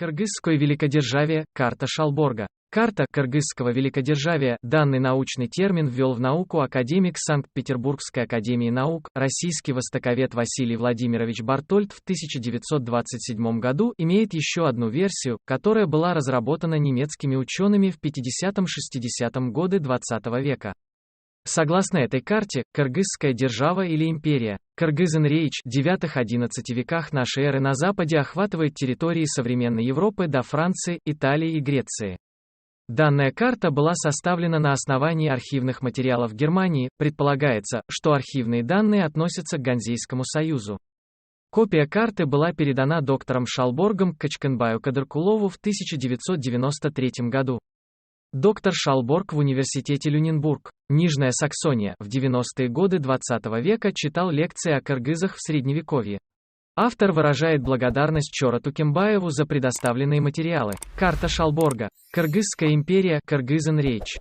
Кыргызское великодержавие, карта Шалборга. Карта Кыргызского великодержавия. Данный научный термин ввел в науку академик Санкт-Петербургской академии наук, российский востоковед Василий Владимирович Бартольд в 1927 году. Имеет еще одну версию, которая была разработана немецкими учеными в 50-60 годы XX века. Согласно этой карте, кыргызская держава или империя, Кыргызен-Рейч, в 9-11 веках нашей эры на западе охватывает территории современной Европы до Франции, Италии и Греции. Данная карта была составлена на основании архивных материалов Германии. Предполагается, что архивные данные относятся к Ганзейскому союзу. Копия карты была передана доктором Шалборгом Качкенбаю Кадыркулову в 1993 году. Доктор Шалборг в университете Люненбург, Нижняя Саксония, в 90-е годы XX века читал лекции о кыргызах в Средневековье. Автор выражает благодарность Чорату Кембаеву за предоставленные материалы. Карта Шалборга. Кыргызская империя, Кыргызен-Рейч.